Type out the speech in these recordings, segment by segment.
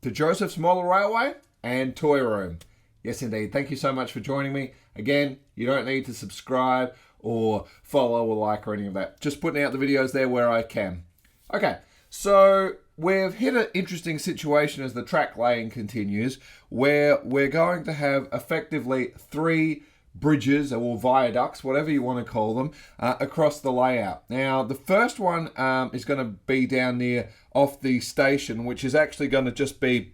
to Joseph's Model Railway and Toy Room. Yes, indeed. Thank you so much for joining me. Again, you don't need to subscribe or follow or like or any of that. Just putting out the videos there where I can. Okay, so we've hit an interesting situation as the track laying continues, where we're going to have effectively 3 bridges or viaducts, whatever you want to call them, across the layout. Now, the first one is going to be down near off the station, which is actually going to just be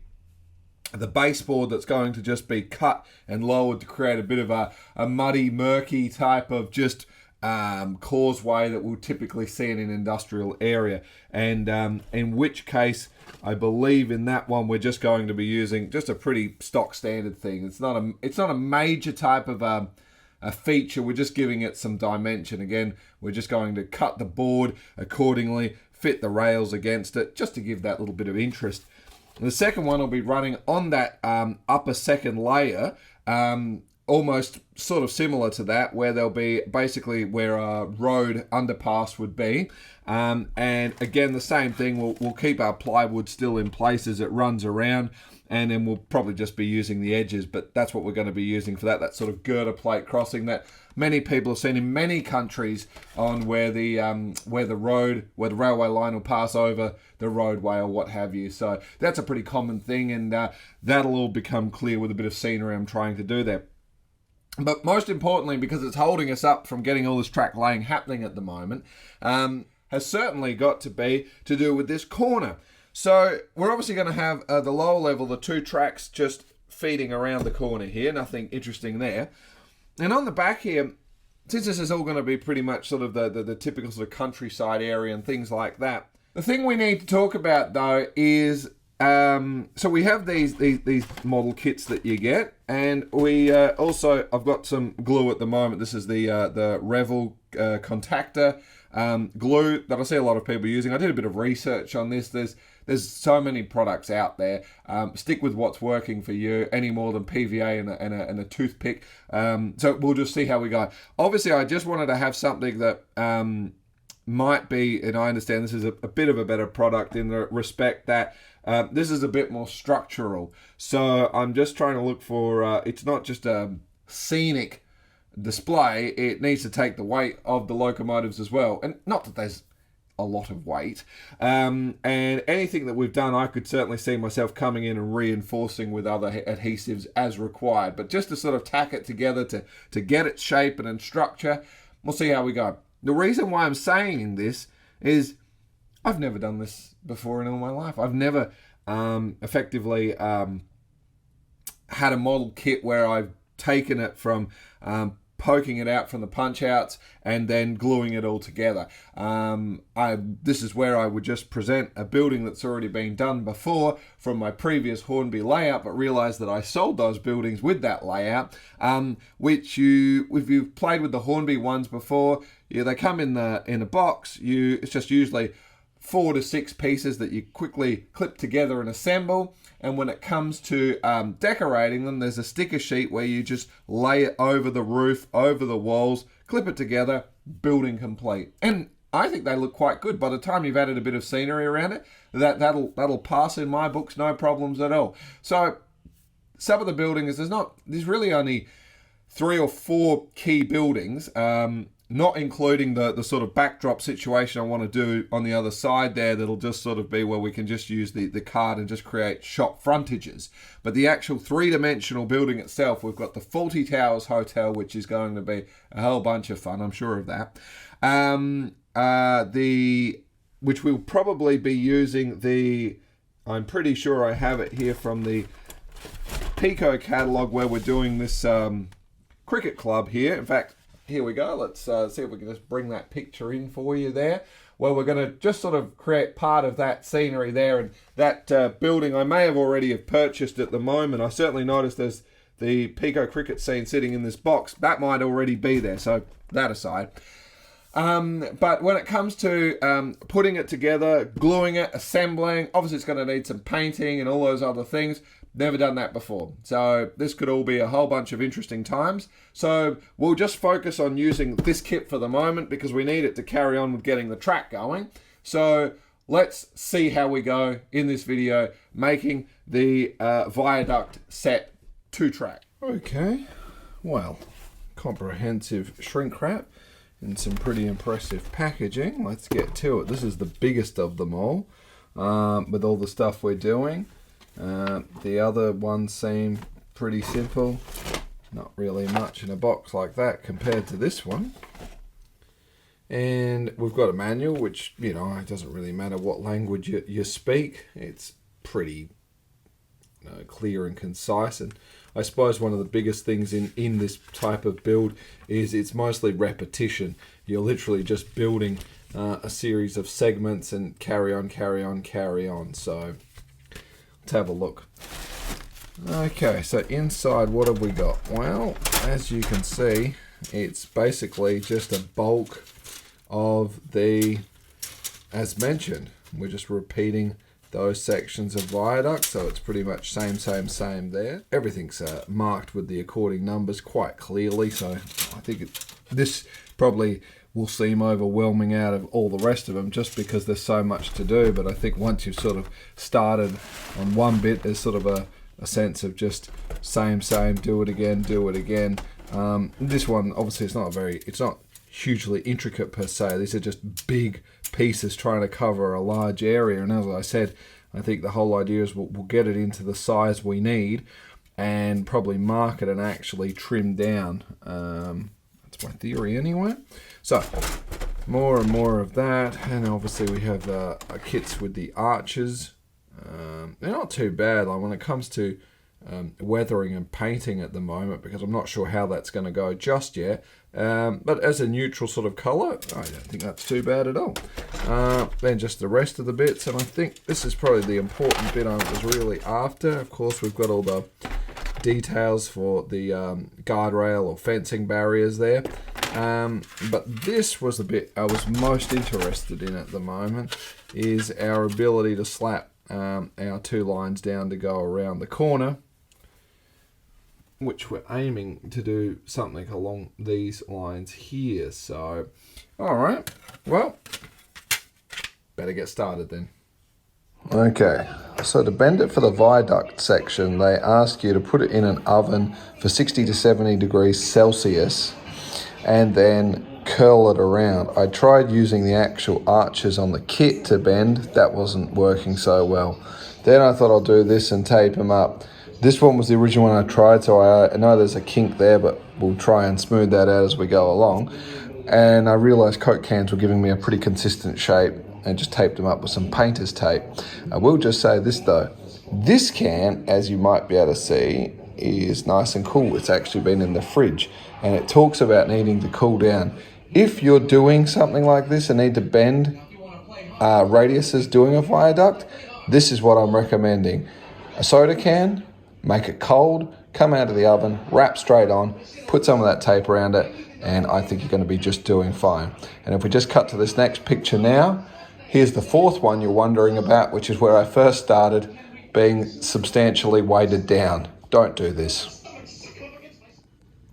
the baseboard that's going to just be cut and lowered to create a bit of a muddy, murky type of just causeway that we'll typically see in an industrial area. And in which case, I believe in that one, we're just going to be using just a pretty stock standard thing. It's not a major type of a feature. We're just giving it some dimension. Again, we're just going to cut the board accordingly, fit the rails against it, just to give that little bit of interest. The second one will be running on that upper second layer, almost sort of similar to that, where there'll be basically where a road underpass would be. And again, the same thing, we'll keep our plywood still in place as it runs around, and then we'll probably just be using the edges, but that's what we're going to be using for that sort of girder plate crossing that many people have seen in many countries on where the railway line will pass over the roadway or what have you. So that's a pretty common thing, and that'll all become clear with a bit of scenery I'm trying to do there. But most importantly, because it's holding us up from getting all this track laying happening at the moment, has certainly got to do with this corner. So we're obviously going to have the lower level, the 2 tracks just feeding around the corner here. Nothing interesting there. And on the back here, since this is all going to be pretty much sort of the typical sort of countryside area and things like that, the thing we need to talk about though is so we have these model kits that you get, and we also, I've got some glue at the moment. This is the Revel contactor glue that I see a lot of people using. I did a bit of research on this. There's so many products out there. Stick with what's working for you, any more than PVA and a toothpick. So we'll just see how we go. Obviously, I just wanted to have something that might be, and I understand this is a bit of a better product in the respect that this is a bit more structural. So I'm just trying to look for, it's not just a scenic display, it needs to take the weight of the locomotives as well. And not that there's a lot of weight. And anything that we've done, I could certainly see myself coming in and reinforcing with other adhesives as required. But just to sort of tack it together to get its shape and structure, we'll see how we go. The reason why I'm saying this is I've never done this before in all my life. I've never effectively had a model kit where I've taken it from poking it out from the punch outs and then gluing it all together. This is where I would just present a building that's already been done before from my previous Hornby layout, but realized that I sold those buildings with that layout, which if you've played with the Hornby ones before, they come in a box. It's just usually 4 to 6 pieces that you quickly clip together and assemble. And when it comes to decorating them, there's a sticker sheet where you just lay it over the roof, over the walls, clip it together, building complete. And I think they look quite good. By the time you've added a bit of scenery around it, that'll pass in my books, no problems at all. So some of the buildings, there's really only 3 or 4 key buildings, not including the sort of backdrop situation I want to do on the other side there. That'll just sort of be where we can just use the card and just create shop frontages. But the actual 3-dimensional building itself, we've got the Fawlty Towers Hotel, which is going to be a whole bunch of fun, I'm sure of that. Which we'll probably be using I'm pretty sure I have it here from the Pico catalogue where we're doing this cricket club here. In fact, here we go. Let's see if we can just bring that picture in for you there. Well, we're going to just sort of create part of that scenery there, and that building I may have already purchased at the moment. I certainly noticed there's the Pico cricket scene sitting in this box. That might already be there, so that aside. But when it comes to putting it together, gluing it, assembling, obviously it's going to need some painting and all those other things. Never done that before. So this could all be a whole bunch of interesting times. So we'll just focus on using this kit for the moment because we need it to carry on with getting the track going. So let's see how we go in this video making the Viaduct set 2-track. Okay, well, comprehensive shrink wrap and some pretty impressive packaging. Let's get to it. This is the biggest of them all with all the stuff we're doing. The other ones seem pretty simple. Not really much in a box like that compared to this one. And we've got a manual, which, you know, it doesn't really matter what language you speak. It's pretty clear and concise. And I suppose one of the biggest things in this type of build is it's mostly repetition. You're literally just building a series of segments and carry on. So let's have a look. Okay, so inside, what have we got? Well, as you can see, it's basically just a bulk of the, as mentioned, we're just repeating those sections of Viaduct, so it's pretty much same there. Everything's marked with the according numbers quite clearly, so I think this probably will seem overwhelming out of all the rest of them just because there's so much to do, but I think once you've sort of started on one bit, there's sort of a sense of just same, do it again. This one, obviously, it's not hugely intricate per se. These are just big pieces trying to cover a large area, and as I said, I think the whole idea is we'll get it into the size we need and probably mark it and actually trim down. That's my theory anyway. So more and more of that, and obviously we have kits with the arches. They're not too bad like when it comes to weathering and painting at the moment, because I'm not sure how that's going to go just yet. But as a neutral sort of colour, I don't think that's too bad at all. Then just the rest of the bits, and I think this is probably the important bit I was really after. Of course, we've got all the details for the guardrail or fencing barriers there. But this was the bit I was most interested in at the moment, is our ability to slap our 2 lines down to go around the corner, which we're aiming to do something along these lines here. So, all right, well, better get started then. Okay, so to bend it for the Viaduct section, they ask you to put it in an oven for 60 to 70 degrees Celsius and then curl it around. I tried using the actual arches on the kit to bend. That wasn't working so well. Then I thought I'll do this and tape them up. This one was the original one I tried, so I know there's a kink there, but we'll try and smooth that out as we go along. And I realized Coke cans were giving me a pretty consistent shape and just taped them up with some painter's tape. I will just say this though, this can, as you might be able to see, is nice and cool. It's actually been in the fridge, and it talks about needing to cool down. If you're doing something like this and need to bend radiuses doing a Viaduct, this is what I'm recommending. A soda can, make it cold, come out of the oven, wrap straight on, put some of that tape around it, and I think you're going to be just doing fine. And if we just cut to this next picture now, here's the 4th one you're wondering about, which is where I first started, being substantially weighted down. Don't do this.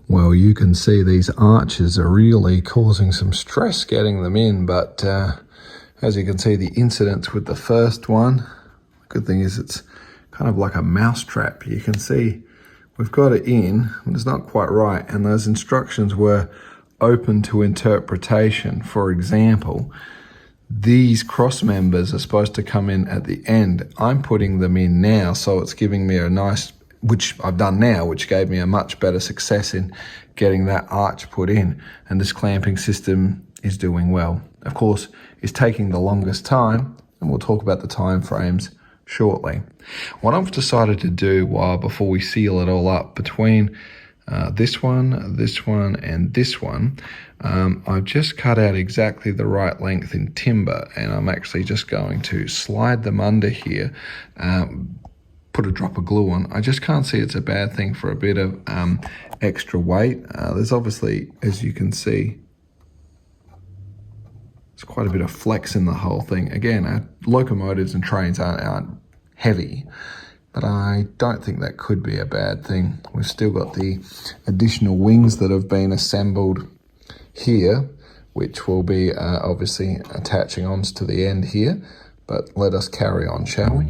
Well, you can see these arches are really causing some stress getting them in, but as you can see, the incidence with the first one, the good thing is it's kind of like a mousetrap. You can see we've got it in, but it's not quite right, and those instructions were open to interpretation. For example, these cross members are supposed to come in at the end. I'm putting them in now, so it's giving me a nice, which I've done now, which gave me a much better success in getting that arch put in. And this clamping system is doing well. Of course, it's taking the longest time, and we'll talk about the time frames shortly. What I've decided to do before we seal it all up between this one, and this one, I've just cut out exactly the right length in timber, and I'm actually just going to slide them under here, put a drop of glue on. I just can't see it's a bad thing for a bit of extra weight. There's obviously, as you can see, there's quite a bit of flex in the whole thing. Again, locomotives and trains aren't heavy, but I don't think that could be a bad thing. We've still got the additional wings that have been assembled here, which will be obviously attaching onto the end here. But let us carry on, shall we?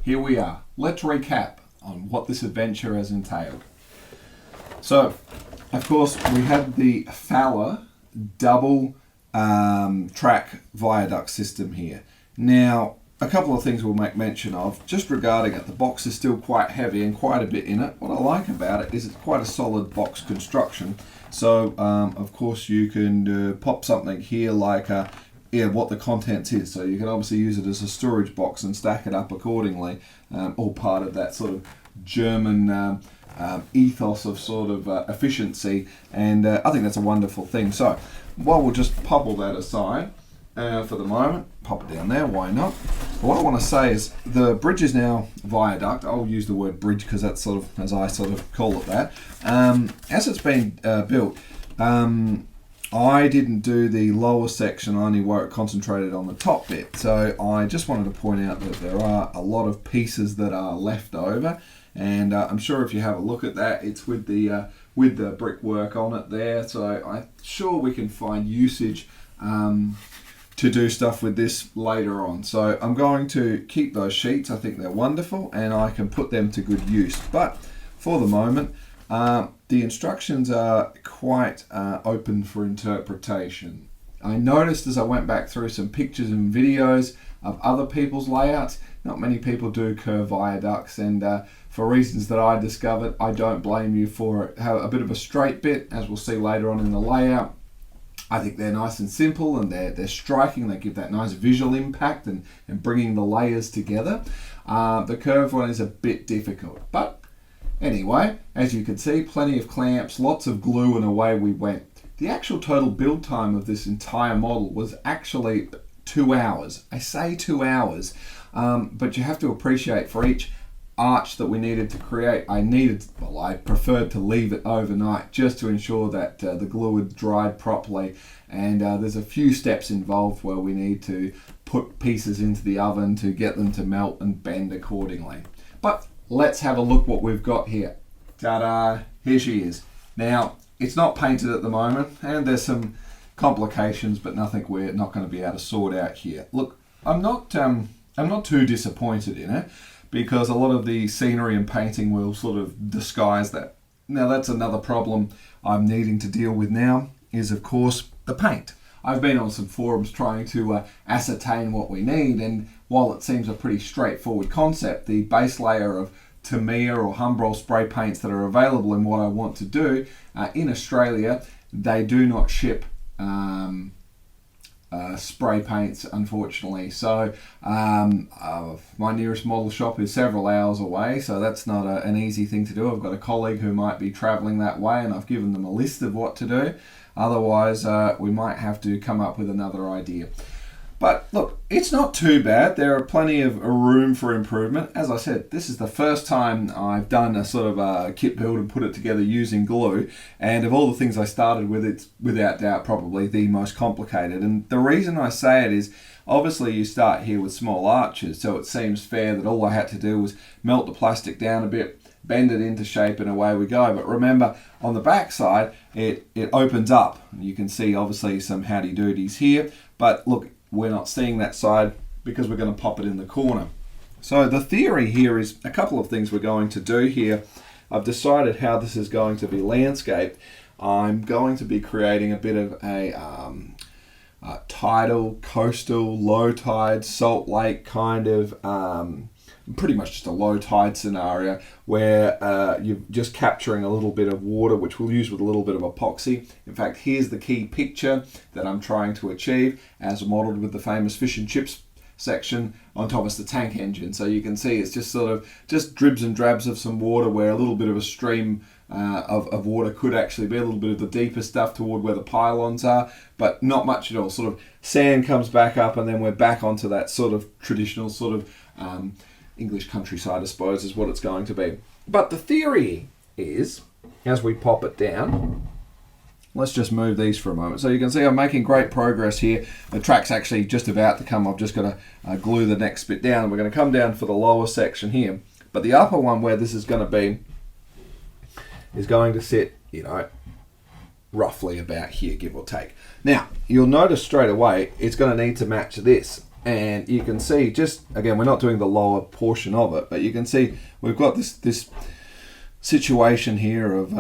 Here we are. Let's recap on what this adventure has entailed. So, of course, we had the Fowler double track viaduct system here. Now, a couple of things we'll make mention of. Just regarding it, the box is still quite heavy and quite a bit in it. What I like about it is it's quite a solid box construction. So, of course, you can pop something here like what the contents is. So you can obviously use it as a storage box and stack it up accordingly, all part of that sort of German ethos of sort of efficiency, and I think that's a wonderful thing. So while we'll just pop all that aside for the moment, pop it down there, why not? But what I want to say is the bridge is now viaduct. I'll use the word bridge because that's sort of, as I sort of call it that. As it's been built, I didn't do the lower section, I only concentrated on the top bit. So I just wanted to point out that there are a lot of pieces that are left over, and I'm sure if you have a look at that, it's with the brickwork on it there. So I'm sure we can find usage to do stuff with this later on. So I'm going to keep those sheets. I think they're wonderful and I can put them to good use. But for the moment, the instructions are quite open for interpretation. I noticed as I went back through some pictures and videos of other people's layouts, not many people do curve viaducts, and for reasons that I discovered, I don't blame you for it. Have a bit of a straight bit, as we'll see later on in the layout. I think they're nice and simple, and they're striking. They give that nice visual impact and bringing the layers together. The curved one is a bit difficult, but anyway, as you can see, plenty of clamps, lots of glue, and away we went. The actual total build time of this entire model was actually 2 hours. I say 2 hours, but you have to appreciate for each arch that we needed to create, I preferred to leave it overnight just to ensure that the glue had dried properly. And there's a few steps involved where we need to put pieces into the oven to get them to melt and bend accordingly. But let's have a look what we've got here. Ta-da! Here she is. Now, it's not painted at the moment, and there's some complications, but nothing we're not going to be able to sort out here. Look, I'm not too disappointed in it, because a lot of the scenery and painting will sort of disguise that. Now, that's another problem I'm needing to deal with now, is of course the paint. I've been on some forums trying to ascertain what we need, and while it seems a pretty straightforward concept, the base layer of Tamiya or Humbrol spray paints that are available in what I want to do, in Australia, they do not ship spray paints, unfortunately. So my nearest model shop is several hours away, so that's not an easy thing to do. I've got a colleague who might be traveling that way, and I've given them a list of what to do. Otherwise, we might have to come up with another idea. But look, it's not too bad. There are plenty of room for improvement. As I said, this is the first time I've done a sort of a kit build and put it together using glue. And of all the things I started with, it's without doubt probably the most complicated. And the reason I say it is, obviously you start here with small arches, so it seems fair that all I had to do was melt the plastic down a bit, bend it into shape, and away we go. But remember, on the back side, it opens up. You can see obviously some howdy-doodies here, but look, we're not seeing that side because we're going to pop it in the corner. So the theory here is a couple of things we're going to do here. I've decided how this is going to be landscaped. I'm going to be creating a bit of a tidal, coastal, low tide, salt lake kind of pretty much just a low tide scenario where you're just capturing a little bit of water, which we'll use with a little bit of epoxy. In fact, here's the key picture that I'm trying to achieve as modeled with the famous fish and chips section on top of the tank engine. So you can see it's just sort of just dribs and drabs of some water where a little bit of a stream of water could actually be a little bit of the deeper stuff toward where the pylons are, but not much at all. Sort of sand comes back up, and then we're back onto that sort of traditional sort of English countryside, I suppose, is what it's going to be. But the theory is, as we pop it down, let's just move these for a moment. So you can see I'm making great progress here. The track's actually just about to come. I've just got to glue the next bit down. And we're going to come down for the lower section here. But the upper one where this is going to be is going to sit, you know, roughly about here, give or take. Now, you'll notice straight away it's going to need to match this. And you can see just, again, we're not doing the lower portion of it, but you can see we've got this situation here of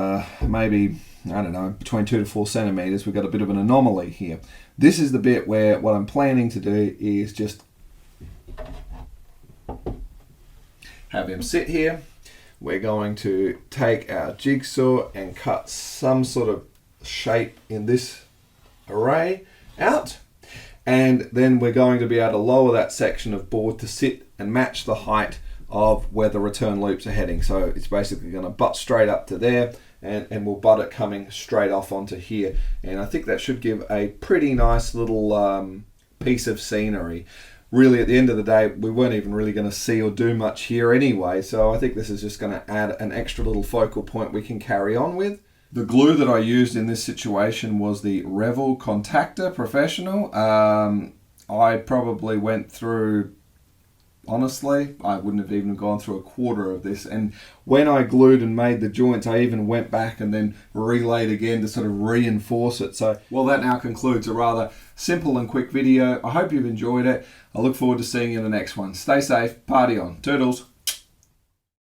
maybe, I don't know, between 2 to 4 centimeters. We've got a bit of an anomaly here. This is the bit where what I'm planning to do is just have him sit here. We're going to take our jigsaw and cut some sort of shape in this array out. And then we're going to be able to lower that section of board to sit and match the height of where the return loops are heading. So it's basically going to butt straight up to there, and we'll butt it coming straight off onto here. And I think that should give a pretty nice little piece of scenery. Really, at the end of the day, we weren't even really going to see or do much here anyway. So I think this is just going to add an extra little focal point we can carry on with. The glue that I used in this situation was the Revel Contactor Professional. I probably went through, honestly, I wouldn't have even gone through a quarter of this. And when I glued and made the joints, I even went back and then relayed again to sort of reinforce it. So, well, that now concludes a rather simple and quick video. I hope you've enjoyed it. I look forward to seeing you in the next one. Stay safe, party on. Toodles.